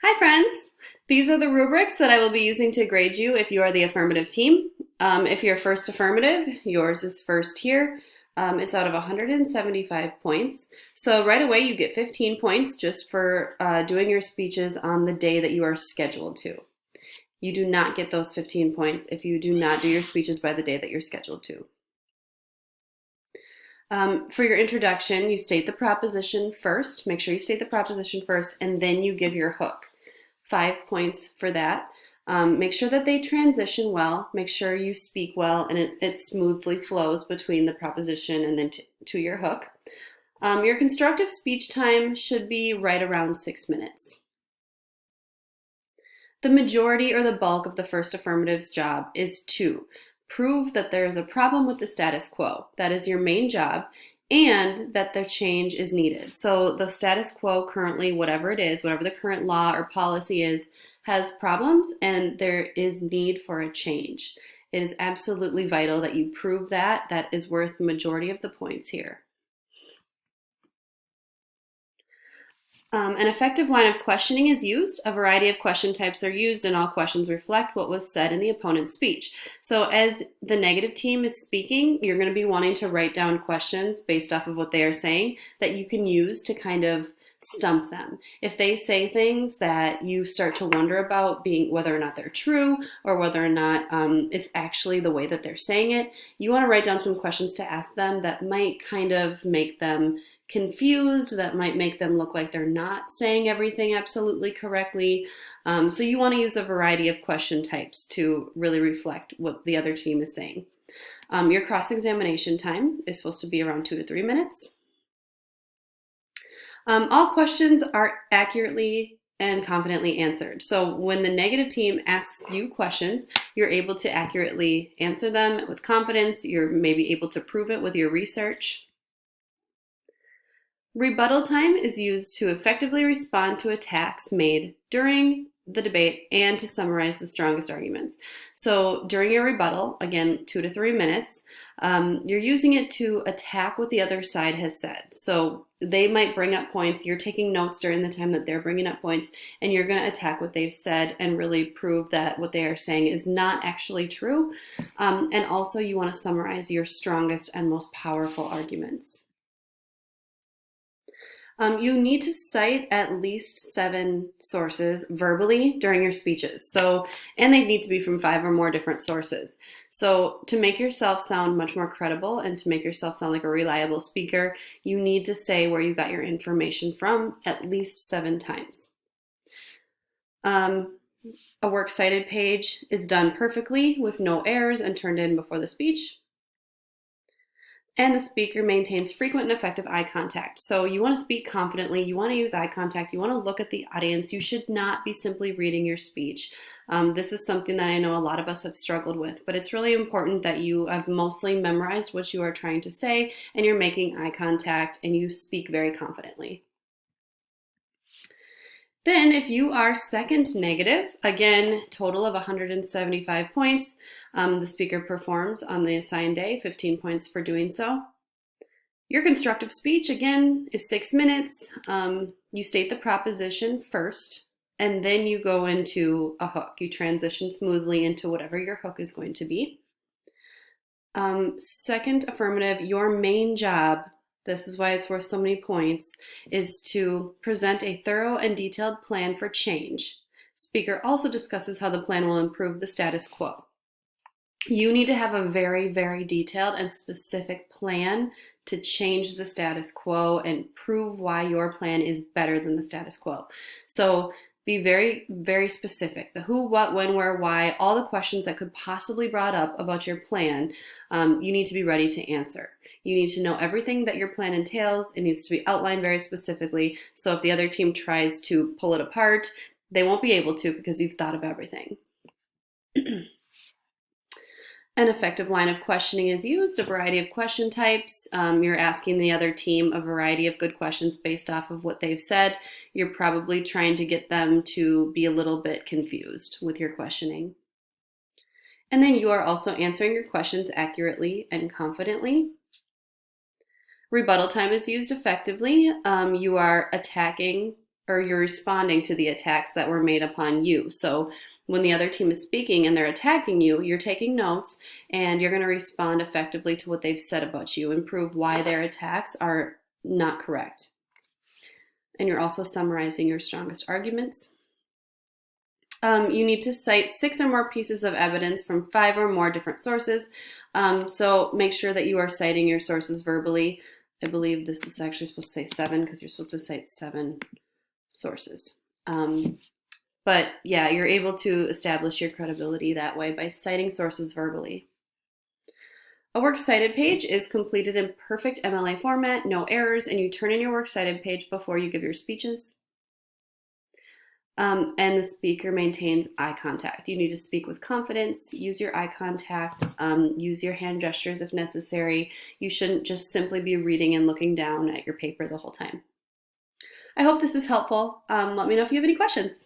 Hi friends! These are the rubrics that I will be using to grade you if you are the affirmative team. If you're first affirmative, yours is first here. It's out of 175 points. So right away you get 15 points just for doing your speeches on the day that you are scheduled to. You do not get those 15 points if you do not do your speeches by the day that you're scheduled to. For your introduction, you state the proposition first. Make sure you state the proposition first, and then you give your hook. 5 points for that. Make sure that they transition well. Make sure you speak well and it smoothly flows between the proposition and then to your hook. Your constructive speech time should be right around 6 minutes. The majority or the bulk of the first affirmative's job is to prove that there is a problem with the status quo. That is your main job, and that the change is needed. So the status quo currently, whatever it is, whatever the current law or policy is, has problems and there is need for a change. It is absolutely vital that you prove that. That is worth the majority of the points here. An effective line of questioning is used. A variety of question types are used, and all questions reflect what was said in the opponent's speech. So as the negative team is speaking, you're going to be wanting to write down questions based off of what they are saying that you can use to kind of stump them. If they say things that you start to wonder about being whether or not they're true or whether or not it's actually the way that they're saying it, you want to write down some questions to ask them that might kind of make them confused, that might make them look like they're not saying everything absolutely correctly. So you want to use a variety of question types to really reflect what the other team is saying. Your cross-examination time is supposed to be around 2 to 3 minutes. All questions are accurately and confidently answered. So when the negative team asks you questions, you're able to accurately answer them with confidence. You're maybe able to prove it with your research. Rebuttal time is used to effectively respond to attacks made during the debate and to summarize the strongest arguments. So during your rebuttal, again, 2 to 3 minutes, you're using it to attack what the other side has said. So they might bring up points. You're taking notes during the time that they're bringing up points, and you're going to attack what they've said and really prove that what they are saying is not actually true. And also you want to summarize your strongest and most powerful arguments. You need to cite at least 7 sources verbally during your speeches. And they need to be from 5 or more different sources. So to make yourself sound much more credible and to make yourself sound like a reliable speaker, you need to say where you got your information from at least 7 times. A works cited page is done perfectly with no errors and turned in before the speech. And the speaker maintains frequent and effective eye contact. So you want to speak confidently, you want to use eye contact, you want to look at the audience. You should not be simply reading your speech. This is something that I know a lot of us have struggled with, but it's really important that you have mostly memorized what you are trying to say and you're making eye contact and you speak very confidently. Then if you are second negative, again, total of 175 points, the speaker performs on the assigned day, 15 points for doing so. Your constructive speech, again, is 6 minutes. You state the proposition first, and then you go into a hook. You transition smoothly into whatever your hook is going to be. Second affirmative, your main job, this is why it's worth so many points, is to present a thorough and detailed plan for change. Speaker also discusses how the plan will improve the status quo. You need to have a very, very detailed and specific plan to change the status quo and prove why your plan is better than the status quo. So be very, very specific. The who, what, when, where, why, all the questions that could possibly be brought up about your plan, you need to be ready to answer. You need to know everything that your plan entails. It needs to be outlined very specifically. So if the other team tries to pull it apart, they won't be able to because you've thought of everything. An effective line of questioning is used, a variety of question types. You're asking the other team a variety of good questions based off of what they've said. You're probably trying to get them to be a little bit confused with your questioning. And then you are also answering your questions accurately and confidently. Rebuttal time is used effectively. You are attacking or you're responding to the attacks that were made upon you. So when the other team is speaking and they're attacking you, you're taking notes and you're going to respond effectively to what they've said about you and prove why their attacks are not correct. And you're also summarizing your strongest arguments. You need to cite 6 or more pieces of evidence from 5 or more different sources. So make sure that you are citing your sources verbally. I believe this is actually supposed to say 7 because you're supposed to cite 7 sources. But yeah, you're able to establish your credibility that way by citing sources verbally. A works cited page is completed in perfect MLA format, no errors, and you turn in your works cited page before you give your speeches. And the speaker maintains eye contact. You need to speak with confidence, use your eye contact, use your hand gestures if necessary. You shouldn't just simply be reading and looking down at your paper the whole time. I hope this is helpful. Let me know if you have any questions.